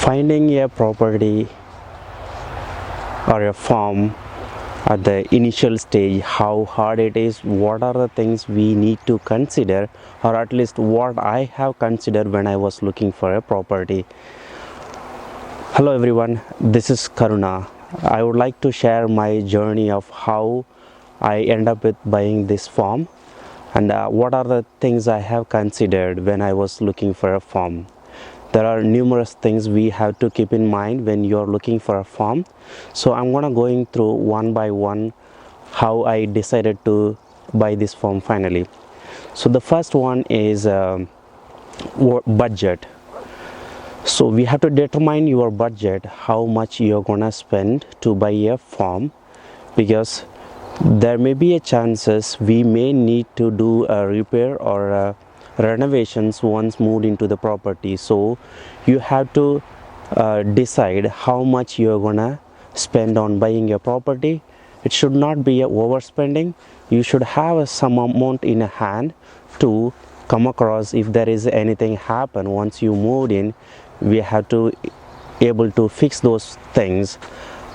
Finding a property or a farm at the initial stage, how hard it is, what are the things we need to consider, or at least what I have considered when I was looking for a property. Hello everyone, this is Karuna. I would like to share my journey of how I end up with buying this farm and what are the things I have considered when I was looking for a farm. There are numerous things we have to keep in mind when you're looking for a farm. So I'm gonna going through one by one how I decided to buy this farm finally. So the first one is budget. So we have to determine your budget, how much you're gonna spend to buy a farm, because there may be a chances we may need to do a repair or renovations once moved into the property. So you have to decide how much you're gonna spend on buying a property. It should not be a overspending. You should have some amount in hand to come across if there is anything happen once you moved in. We have to able to fix those things,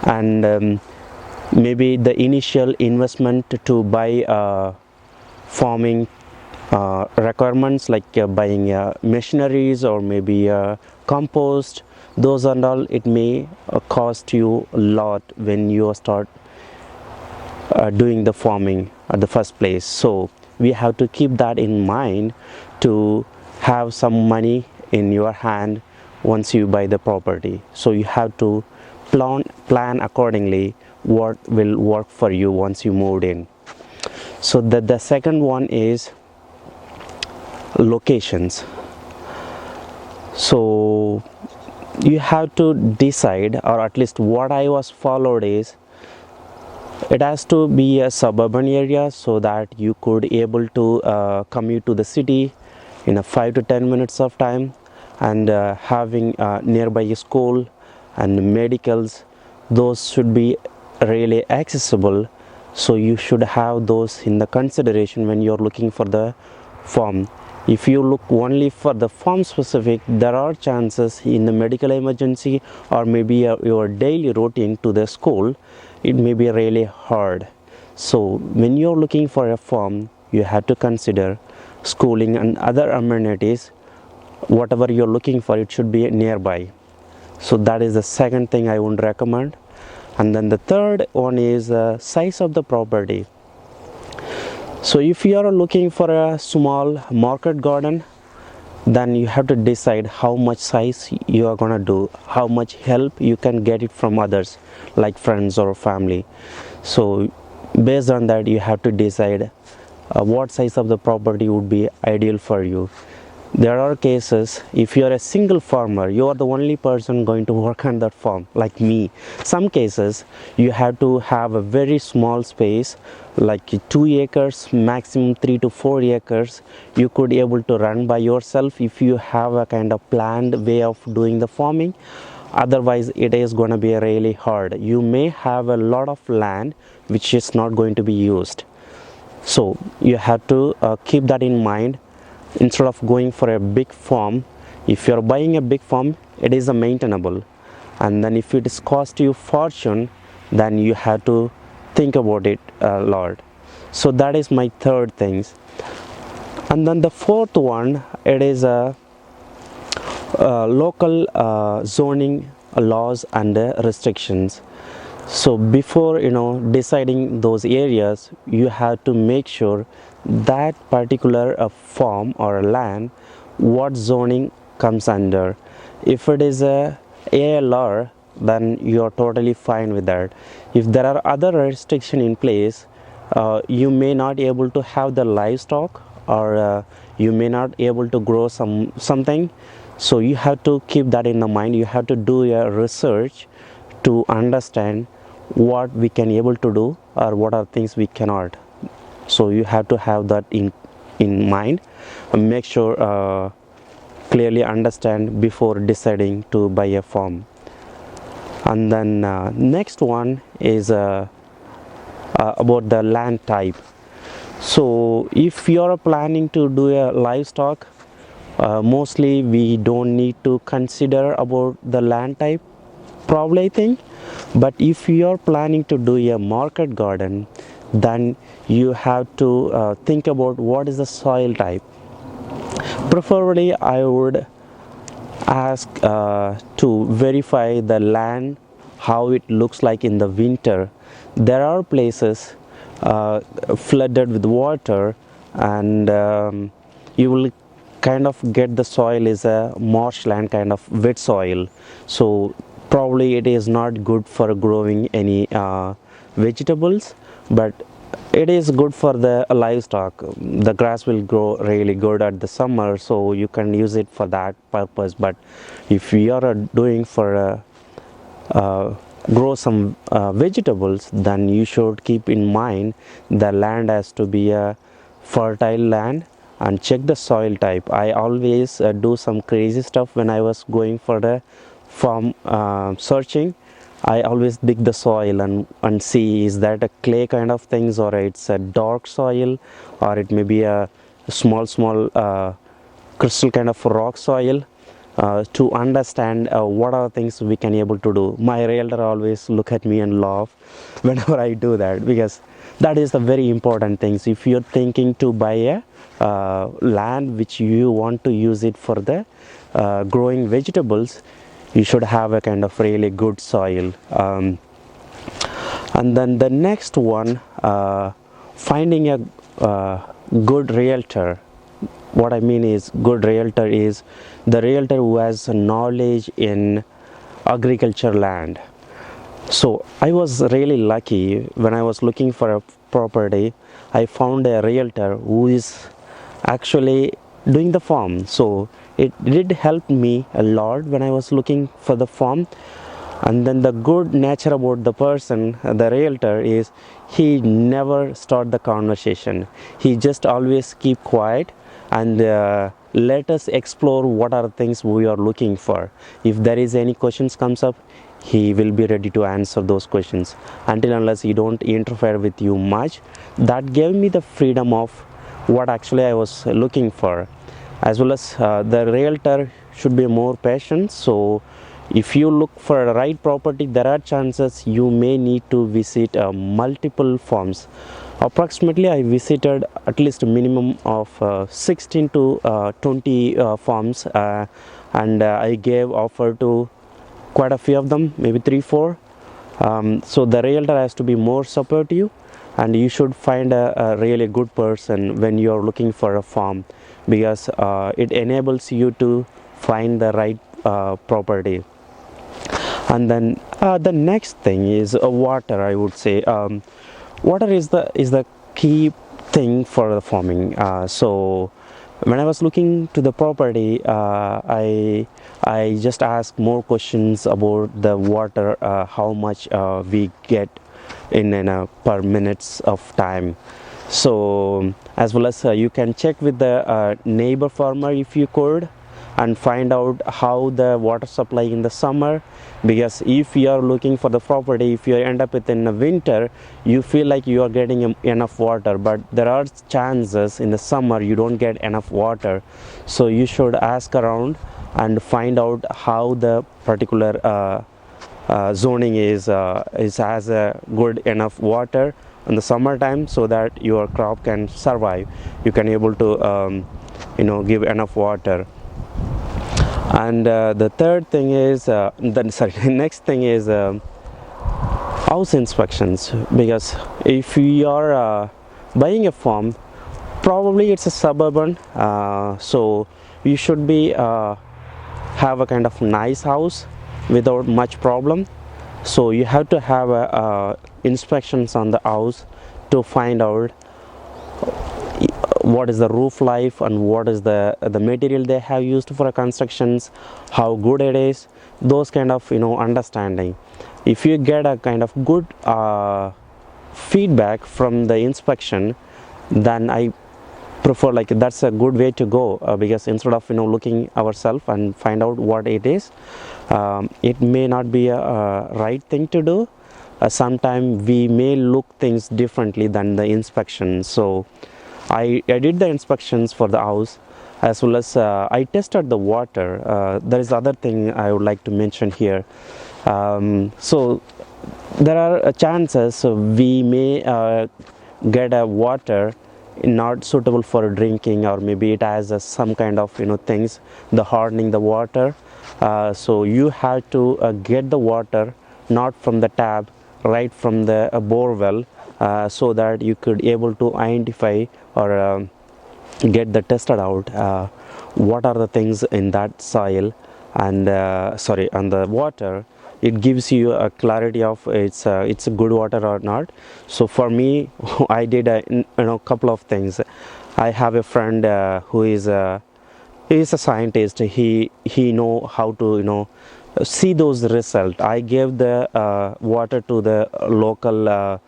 and maybe the initial investment to buy farming requirements like buying machineries or maybe compost, those and all, it may cost you a lot when you start doing the farming at the first place. So we have to keep that in mind to have some money in your hand once you buy the property. So you have to plan accordingly what will work for you once you moved in. So the second one is locations. So you have to decide, or at least what I was followed is, it has to be a suburban area so that you could able to commute to the city in a 5 to 10 minutes of time, and having nearby a school and medicals, those should be really accessible. So you should have those in the consideration when you're looking for the farm. If you look only for the farm specific, there are chances in the medical emergency or maybe your daily routine to the school, it may be really hard. So when you're looking for a farm, you have to consider schooling and other amenities. Whatever you're looking for, it should be nearby. So that is the second thing I would recommend. And then the third one is the size of the property. So if you are looking for a small market garden, then you have to decide how much size you are gonna do, how much help you can get it from others like friends or family. So based on that, you have to decide what size of the property would be ideal for you. There are cases, if you are a single farmer, you are the only person going to work on that farm, like me. Some cases you have to have a very small space, like 2 acres, maximum 3 to 4 acres. You could able to run by yourself if you have a kind of planned way of doing the farming. Otherwise it is going to be really hard. You may have a lot of land which is not going to be used. So you have to keep that in mind. Instead of going for a big farm, if you're buying a big farm, it is a maintainable, and then if it is cost you fortune, then you have to think about it a lot. So that is my third things. And then the fourth one, it is a local zoning laws and restrictions. So before deciding those areas, you have to make sure that particular farm or land, what zoning comes under. If it is a ALR, then you are totally fine with that. If there are other restrictions in place, you may not able to have the livestock, or you may not able to grow something. So you have to keep that in the mind. You have to do your research to understand what we can able to do or what are things we cannot. So you have to have that in mind, and make sure clearly understand before deciding to buy a farm. And then next one is about the land type. So if you are planning to do a livestock, Mostly we don't need to consider about the land type, probably I think. But if you are planning to do a market garden, then you have to think about what is the soil type. Preferably I would ask to verify the land, how it looks like in the winter. There are places flooded with water, and you will kind of get the soil is a marshland kind of wet soil, so probably it is not good for growing any vegetables, but it is good for the livestock. The grass will grow really good at the summer, so you can use it for that purpose. But if you are doing for uh, grow some vegetables, then you should keep in mind the land has to be a fertile land, and check the soil type. I always do some crazy stuff when I was going for the farm searching. I always dig the soil and see is that a clay kind of things, or it's a dark soil, or it may be a small crystal kind of rock soil, to understand what are things we can able to do. My realtor always look at me and laugh whenever I do that, because that is the very important things. If you're thinking to buy a land which you want to use it for the growing vegetables, you should have a kind of really good soil. And then the next one, finding a good realtor. What I mean is, good realtor is the realtor who has knowledge in agriculture land. So I was really lucky when I was looking for a property. I found a realtor who is actually doing the farm, so it did help me a lot when I was looking for the farm. And then the good nature about the person, the realtor, is he never start the conversation. He just always keep quiet and let us explore what are things we are looking for. If there is any questions comes up, he will be ready to answer those questions, until unless he don't interfere with you much. That gave me the freedom of what actually I was looking for. As well as the realtor should be more patient. So if you look for a right property, there are chances you may need to visit multiple farms. Approximately I visited at least a minimum of 16 to 20 farms, and I gave offer to quite a few of them, maybe 3 4. So the realtor has to be more supportive, and you should find a really good person when you are looking for a farm, because it enables you to find the right property. And then the next thing is water, I would say. Water is the key thing for the farming. So when I was looking to the property, I just asked more questions about the water, how much we get in per minutes of time. So as well as you can check with the neighbor farmer if you could, and find out how the water supply in the summer. Because if you are looking for the property, if you end up within the winter, you feel like you are getting enough water, but there are chances in the summer you don't get enough water. So you should ask around and find out how the particular zoning is has a good enough water in the summertime, so that your crop can survive. You can able to give enough water. And the third thing is next thing is house inspections. Because if you are buying a farm, probably it's a suburban, so you should be have a kind of nice house without much problem. So you have to have inspections on the house to find out what is the roof life, and what is the material they have used for constructions, how good it is, those kind of understanding. If you get a kind of good feedback from the inspection, then I prefer, like, that's a good way to go, because instead of looking ourselves and find out what it is, it may not be a right thing to do. Sometimes we may look things differently than the inspection. So I did the inspections for the house, as well as I tested the water. There is other thing I would like to mention here. So there are chances we may get a water not suitable for drinking, or maybe it has some kind of things the hardening the water. So you have to get the water not from the tap, right from the bore well, so that you could able to identify or get the tested out what are the things in that soil and sorry, on the water. It gives you a clarity of it's a good water or not. So for me, I did a couple of things. I have a friend who is a scientist. He know how to see those results. I gave the water to the local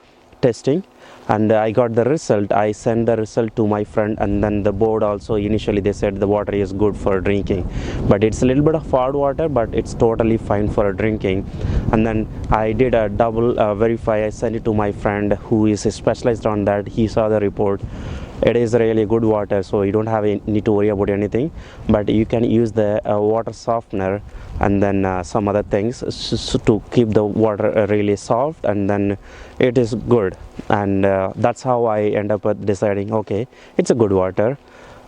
testing, and I got the result. I sent the result to my friend, and then the board also initially they said the water is good for drinking, but it's a little bit of hard water, but it's totally fine for drinking. And then I did a double verify. I sent it to my friend who is specialized on that. He saw the report. It is really good water, so you don't have need to worry about anything. But you can use the water softener and then some other things to keep the water really soft, and then it is good. And that's how I end up deciding, okay, it's a good water.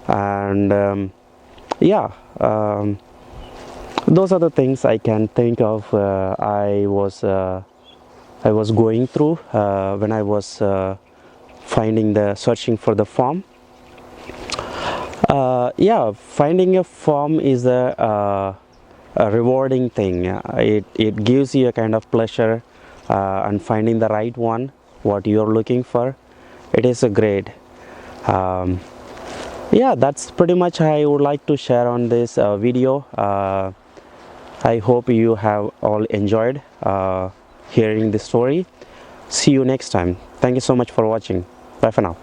And yeah, those are the things I can think of. I was going through when I was searching for the farm. Yeah, finding a farm is a rewarding thing. It gives you a kind of pleasure, and finding the right one, what you're looking for, it is a great. Um, yeah, that's pretty much I would like to share on this video. I hope you have all enjoyed hearing the story. See you next time. Thank you so much for watching. Bye for now.